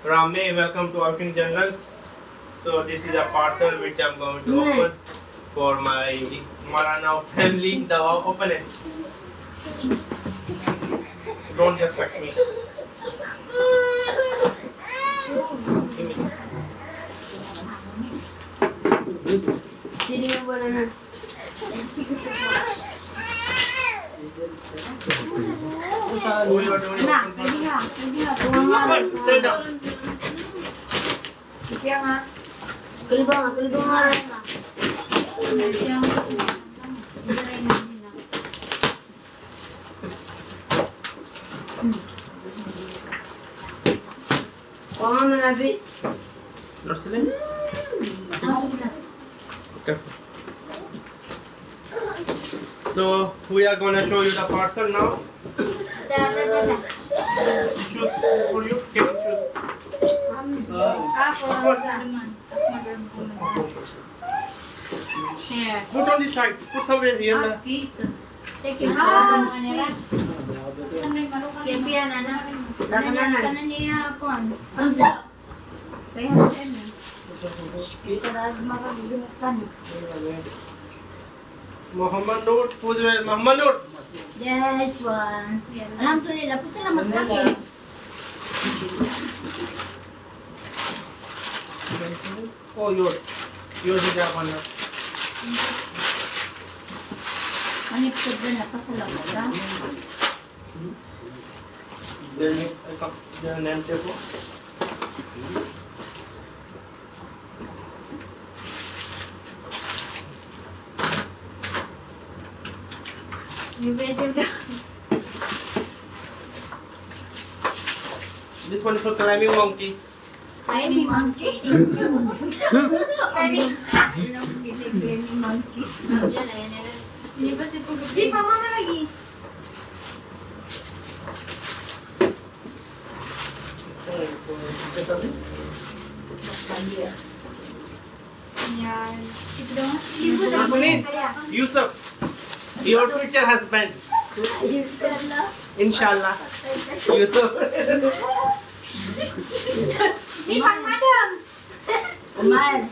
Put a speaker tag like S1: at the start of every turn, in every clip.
S1: Rame, welcome to Outing Jungle. So this is a parcel which I'm going to open for my Mindanao family. Open it. Don't just touch me. Give me.
S2: Sini yung wala na.
S1: Oh, you are doing it.
S2: Na, pwede nga.
S1: Ahmad, sit down.
S2: Kaya nga. Kalibang nga rin nga. Kuha nga manabi.
S1: Marceline? Okay. So we are gonna show you the parcel now. Shoes for you, skin shoes. Put on this side. Put somewhere here. Na. Muhammad Noor. Who's where? Muhammad Noor.
S2: Yes, one. Alam to nila, po sila magkaki.
S1: Oh, yours is that one.
S2: Manipod din na pa sa laboran.
S1: Then name po. This one is for climbing monkey.
S2: Climbing monkey. Climbing monkey. Hindi ba si Pugo? Di pa mama lagi. Yan. Ito daw.
S1: Yusuf, your future husband. Inshallah. Yusuf.
S2: Di pa madam. Umar.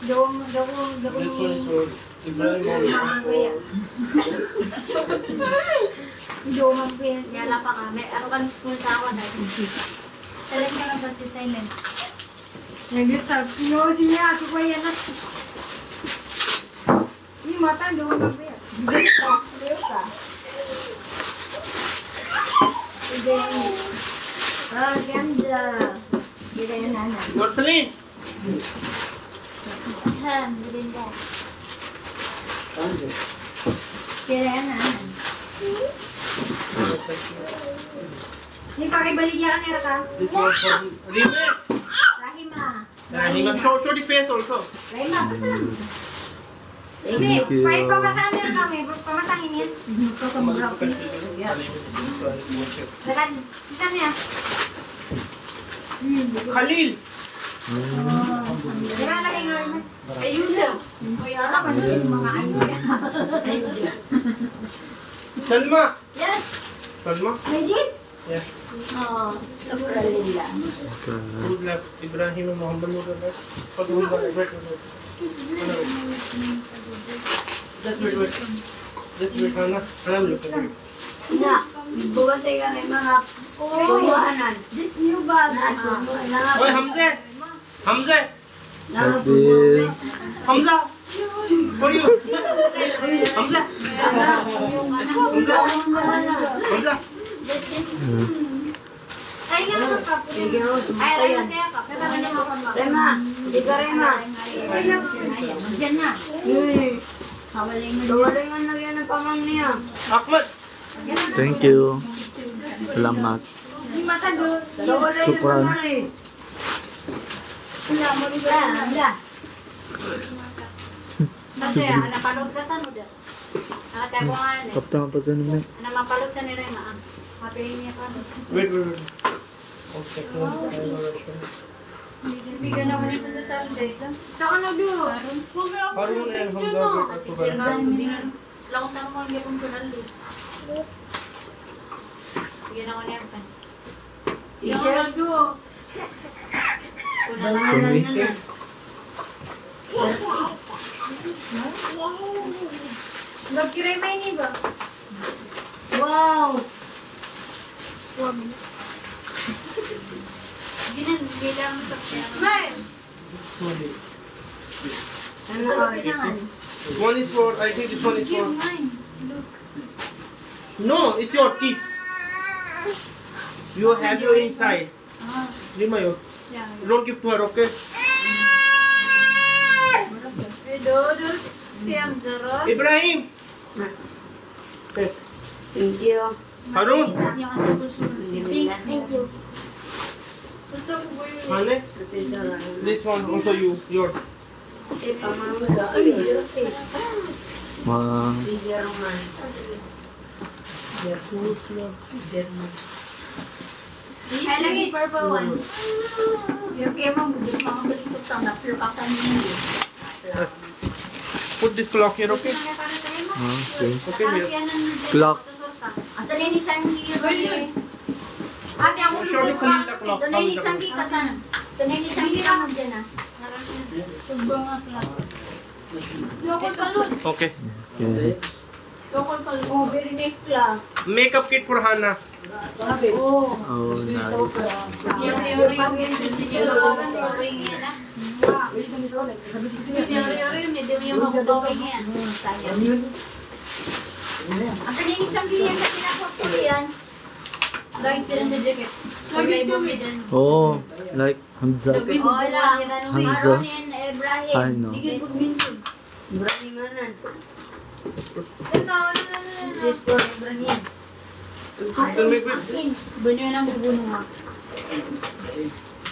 S2: Jom.
S1: This one is for Ibrahim.
S2: Jom ang pin. Yala pa kami. Ano kan punta ako na. Talagang ka na ba si Silent? Nag-usap. Si Mia. Ako pa yan. Ini mata doon na ba yan? Bigay ka. Ah, ganda. Bigay na na.
S1: Marceline.
S2: Alhamdulillah. Kaya na. Ni pakibaligyan ni Raka.
S1: This one for Rime.
S2: Rahima.
S1: Rahima. Show the face also.
S2: Rahima, basta. Ini, pakai pamasangan ni kami, pamasangin yan. Dekat sisa niya.
S1: Khalil.
S2: Dekat lagi ngayon. Ayun na. Kaya na mga ano yan.
S1: Salma.
S2: Yes.
S1: Salma.
S2: Ready?
S1: Yes.
S2: Oh, alhamdulillah.
S1: Who's left? Ibrahim and Muhammad Noor are left. Wait. Just wait, Hana. Hana will look at it.
S2: Na, bubantay ka ng mga buwanan. This new bag.
S1: Oi, Hamza. Hamza. Hamza. For you. Hamza. Hamza.
S2: Ay, naman ka po. Ay, masaya ka. Pero ano mo ka ba? Rema. Di ka Rema. Diyan na. Kawalingan na yan ang pamang niya.
S1: Ahmad.
S3: Thank you. Salamat.
S2: Di matagod.
S3: Supran.
S2: Masaya, napalot ka sa nuda. Nakatay ko nga yan eh.
S3: Kapta pa sa naman.
S2: Mapalot siya ni Rema. Happy niya pa.
S1: Wait. Okay.
S2: Bigyan na mo nito sa Sunday. Sa ano do?
S1: Harun and Hamza.
S2: Sisirgan mo lang tanong mo ang gawin ko nalo. Yan ako na yan pa.
S4: T-shirt.
S3: Kumi.
S2: Nagkiray may ni ba? Wow! Ginan, bilang sa pera.
S1: One is for, I think this one is
S2: Give
S1: for.
S2: mine. Look.
S1: No, it's yours. Keep. You have your inside.
S2: Ah,
S1: Give my yours.
S2: yeah.
S1: Don't give to her, okay?
S2: Dodol. Siyam zero.
S1: Ibrahim.
S4: Thank you.
S1: Harun.
S2: Yung asuko-suko. Thank you.
S1: Hana. This one also yours.
S3: Wow.
S2: I like it. Purple one. Yung kaya mga balik ko tang naplukakan niyo.
S1: Put this clock here, okay?
S3: Okay.
S1: Okay, Mira.
S3: Clock.
S2: Ate ni Sandy yun. Ate ang ulo
S1: Surely
S2: ko.
S1: Khalil the clock.
S2: Ate ni Sandy ka sana. Ate ni Sandy ka mo dyan ah. Subong nga clock. Yoko palun.
S1: Okay.
S3: Okay.
S2: Yoko palun. Oh, very nice clock.
S1: Makeup kit for Hana.
S2: Oh.
S3: Oh, nice.
S2: Yung teori yung hindi nyo lawakan gawin yan ah. Yung teori yung hindi nyo magagawin yan. Sayang. Ang kanini sabihin sa pinapapuli yan. Right sila sa jacket. Lagi bumi din.
S3: Oh, like Hamza.
S2: Hola.
S3: Hamza.
S2: Ibrahim.
S3: Ano?
S2: Digil pagminsun.
S4: Ibrahim anan.
S2: Ito.
S4: Sister Ibrahim.
S1: Then make it.
S2: Bunyo na bubuno nga.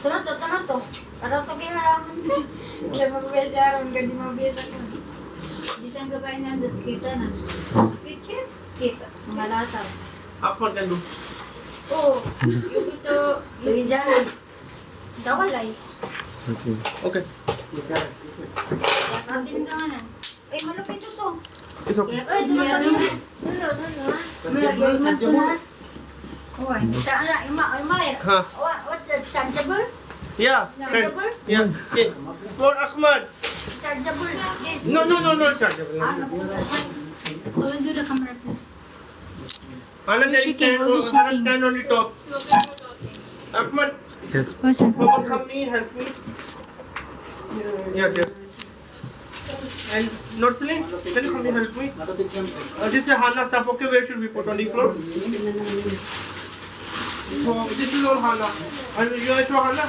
S4: Tanong to. Araw to kailangan.
S2: Siya magbesa aron ka di mabesa ko. Di saan ka kain nga skita na. Skita. Mga lataw.
S1: Upward and do.
S2: Oh. Yung ito.
S4: Lagi dyan.
S2: Dawalay.
S3: Okay.
S1: Okay.
S2: Atin ka nga na. Eh, malapit ito.
S1: It's okay.
S2: Ay, dulo.
S4: Malagay man to na.
S2: Uy.
S1: Huh?
S4: What's that? Chargeable?
S1: Yeah. Stand. Yeah. Okay. For Ahmad.
S4: Chargeable. Yes.
S1: No. Chargeable.
S2: Oh, do the camera, please.
S1: Hana, there is stand. Hana, stand on the top. Ahmad,
S3: Yes.
S1: Mama, come me, help me. Yeah, there. And Nurseline, can you come here help me? This is Hana stuff. Okay, where should we put on the floor? So this is all Hana. And you are to Hana.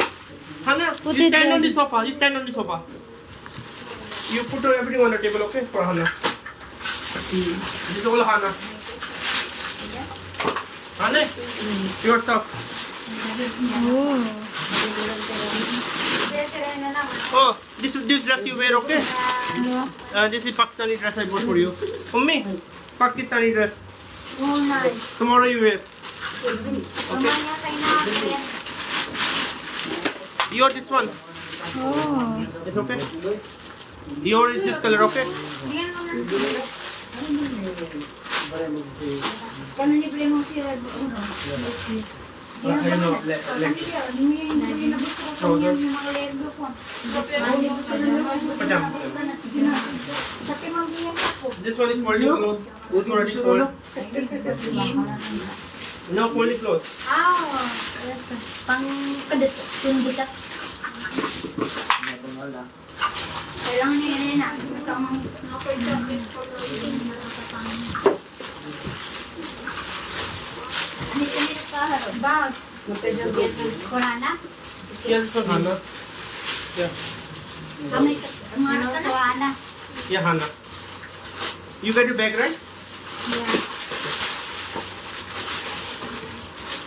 S1: Hana, you stand on the sofa. You stand on the sofa. You put everything on the table, okay, for Hana. This is all Hana. Hana, your stuff. Oh, this dress you wear, okay? This is Pakistani dress I bought for you. Ummi, Pakistani dress.
S2: Oh, nice.
S1: Tomorrow you wear.
S2: Mamanya kay na.
S1: Your this one.
S2: Oh.
S1: It's okay. Your is this color, okay?
S2: Tingnan mo na. Kano ni Primo siya?
S1: Pajam. This one is folding clothes. This one is fold. No folding clothes.
S2: Pang kadet. Yung bitak. Kailangan niya yan na. Bags. Hana?
S1: Yeah, this one Hana. Yeah.
S2: Kamay ka. Ano sa Hana?
S1: Yeah, Hana. You got your bag, right?
S2: Yeah.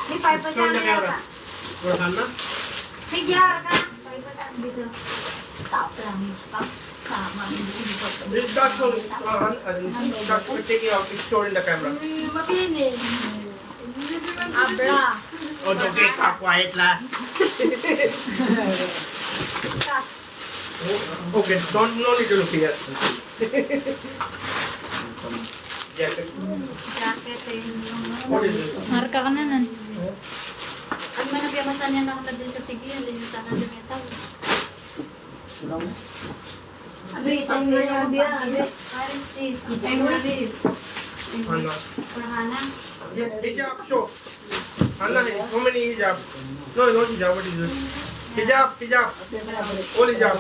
S2: May 5%
S1: Show the
S2: na
S1: camera.
S2: ka.
S1: For Hana.
S2: Nagyar ka. 5% dito. Top lang. Top. Sama.
S1: That's all. That's for taking out. It's stored in the camera.
S2: Makinig. Abra.
S1: Oh, don't get quiet lah. Okay, no need to look here. jacket.
S2: Jacket eh.
S1: What is this?
S5: Marka ka na nan.
S2: Ay, manapiyamasan niya na ako na din sa tigil. Din sa kanan din ito.
S4: Abi, tayo na yung abi.
S2: Paris this. Ay, mo this.
S1: Hana.
S2: For Hana.
S1: Hijab, show. Hana, how many hijab? No, not hijab. What is this? Hijab, hijab. All hijab.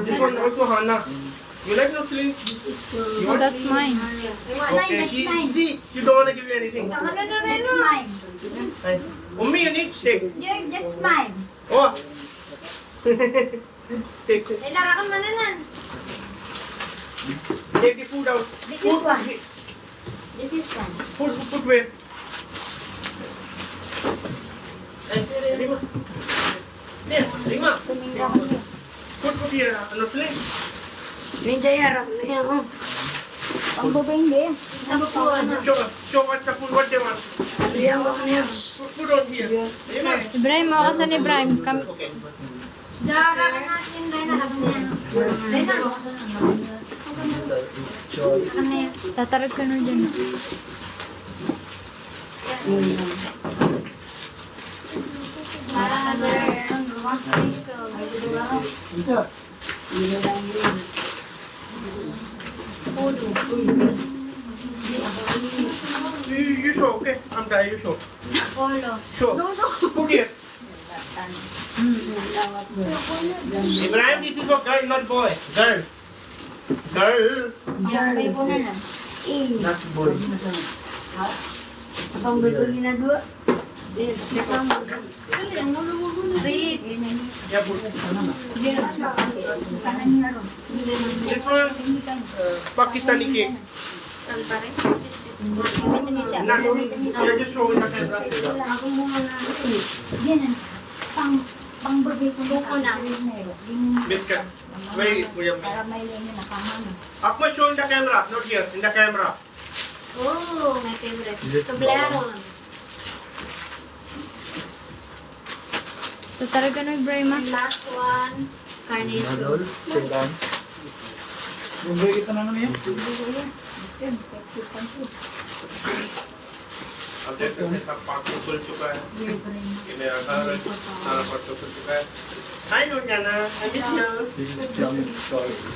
S1: This one also Hana. You like those things?
S5: Oh, that's mine.
S1: Okay, see, you don't want to give me anything.
S4: No, that's mine.
S1: Hey, Ummi, you need take.
S4: Yeah, that's mine.
S1: Oh. Take.
S2: Ay, larakan mo na nan.
S1: Take the food out.
S4: This is
S1: Food,
S4: one. This is one.
S1: Put where? Hey, Rima. There, Rima. Put here. Ano sila?
S4: Ninja yarap na yan. Ang babay hindi.
S2: Ano po, ano?
S1: Show what the food, what they want.
S4: Liyan ko na yan.
S1: Put on here. Rima.
S5: Ibrahim, makasan ni Ibrahim.
S1: Okay.
S2: Larakan natin. Dahil na ako niya. Dahil na. Ano yan?
S5: Tatarag ka na dyan.
S1: You show, okay? I'm tired, you show.
S2: Polo.
S1: Show. Put here. Ibrahim, this is for girl, not boy. Girl. Girl.
S4: May po na na.
S1: Not boy.
S4: Abang dudugin na dua.
S2: Read.
S1: Yeah, put. This one, Pakistani cake.
S2: Talpare.
S1: Not, you're just showing the camera.
S4: Ako muna na. Yan. Pang babay ko
S2: Buko na.
S1: Biscuit. Very good.
S4: Para may lane na kamang.
S1: Akmal, show in the camera, not here, in the camera.
S2: Oh, my favorite. Toblerone.
S5: Tatarag ka na Ibrahim.
S2: And last one, carnation.
S1: अब देखते हैं सब पार्ट तो खुल चुका है ये मेरा घर सारा पार्ट तो खुल चुका है हाय नूरजाना I miss you
S3: This is jump sauce.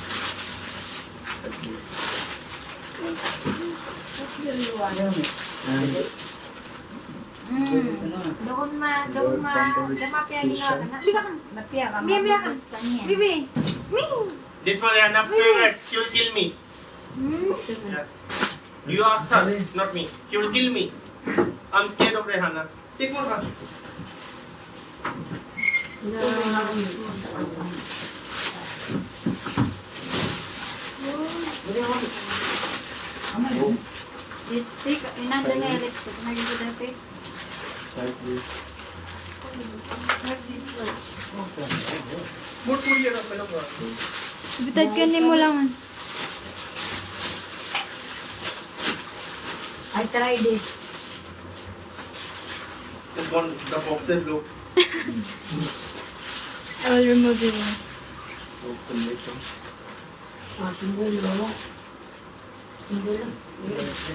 S2: Doon damapya ginawa na. Biga ka.
S4: Mapia ka.
S2: Biya ka. Bibi.
S1: This one end up favourite she will kill me you ask her not me she will kill me I am scared of Rihanna take more one
S2: Lipstick. Inanda na yung lipstick. Nagiging dati.
S3: Like this.
S1: मुट मुट ये रख लो
S5: Bitad ka ni mo lang.
S4: I try this.
S1: This one the boxes लो
S5: I will remove it.
S3: Open later.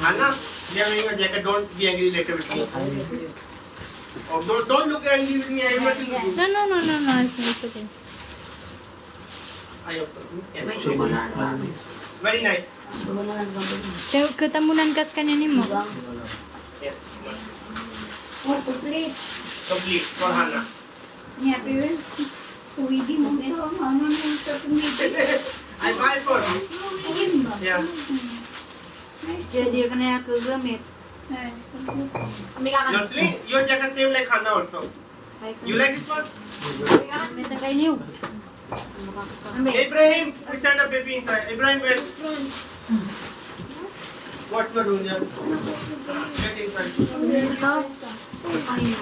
S1: Hana we are wearing a jacket don't be angry later with me oh, don't look angry with me I am nothing to do
S5: No. It's okay.
S4: May sumalan ba?
S1: very nice
S4: Sumalan ba?
S5: Katamunan kas ka ni mo.
S1: yes
S4: Oh, complete.
S1: complete for Hana
S4: Niya, pero uwidi mo ito. Ano yung sa tumigil?
S1: I buy for you
S4: Uwidi mo.
S1: yeah
S2: Kaya di ka na yung kagamit. Amiga ka.
S1: your sling your jacket same like Hana also you like this one
S2: Amiga ka. May tagay niyo. Amiga.
S1: Ibrahim we send a baby inside Ibrahim wait what you are doing here get inside
S2: Ito. Ay na.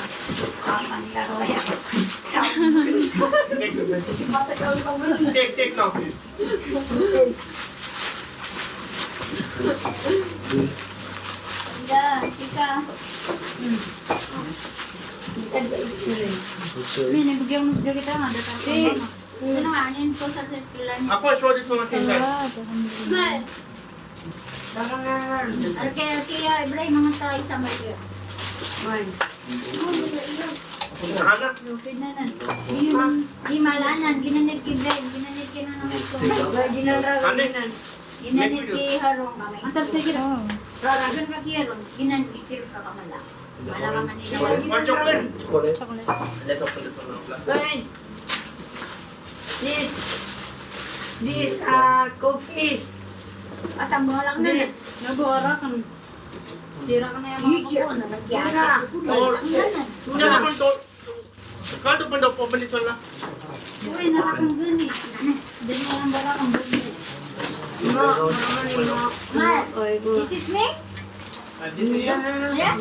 S1: take now
S3: This.
S4: Ika.
S3: Also,
S2: May nagbigyan mo sa kita nga.
S4: Ano nga, yun po sa eskwela niya.
S1: Ako, I throw this one at the same time.
S2: Good.
S4: Ano kaya, Ibrahim, mga tayo sa Maria.
S1: Hana.
S2: Lupid na nan.
S4: Di malanan, ginanit ki Ibrahim, ginanit ki na naman ito.
S1: Hana.
S4: Ginanit ki Harong kami.
S2: Ang tapos sige.
S5: Oh.
S4: Raragan ka ki Harong, ginanit ki ka kamala. Wala ka man nila.
S1: One chocolate.
S3: Chocolate.
S5: Chocolate.
S3: Let's open it now.
S6: Wait. This coffee.
S4: At ang mga lang na.
S2: Nag-uara ka. Sira ka na yung mga kapon.
S1: Or, una naman to. Kado pa daw po, balis wala.
S2: Uy, narakang gani. Dali na lang barakang gani.
S4: Ma, this is me?
S1: This is you?
S4: Yeah?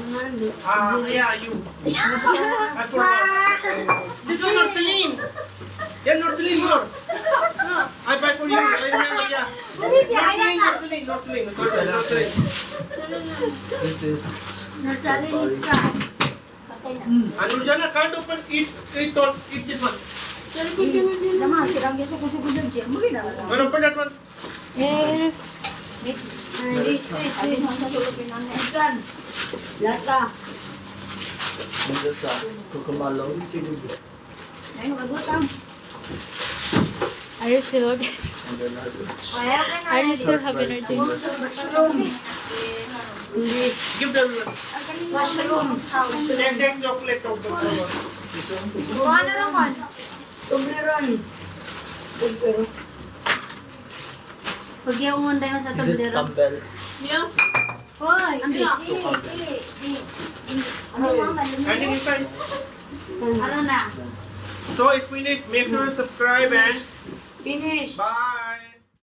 S1: Yeah, you. I forgot. This one, Norceline. Yeah, Norceline, more. I buy for you. I remember, yeah. Norceline.
S3: This is
S4: Nagsaling ka. Patay na.
S1: Ano dyan na, can't open, eat this one.
S4: Naman, sirang gito ko sa kudog siya. Muli na.
S1: Ano pa that one?
S5: Eh,
S4: Ayun mo sa sulupin ng nesan. Lata.
S3: this is Cucumalo.
S4: Ayun, magutang.
S5: are you still okay?
S3: And then
S5: Are you still having energy?
S4: Mushroom.
S1: Give them one.
S4: Mushroom.
S1: And then chocolate of the color.
S2: Kung ano naman?
S6: Tubleron. Tubleron.
S2: Pag yung munday mo sa
S3: this is
S2: tablero.
S3: dumbbells.
S2: Yeah?
S4: Hoy,
S2: Ang
S4: di,
S2: bila.
S4: Ano mga
S1: Anything inside?
S4: Ano na?
S1: So it's finished. Make sure to subscribe and
S6: Finish.
S1: bye.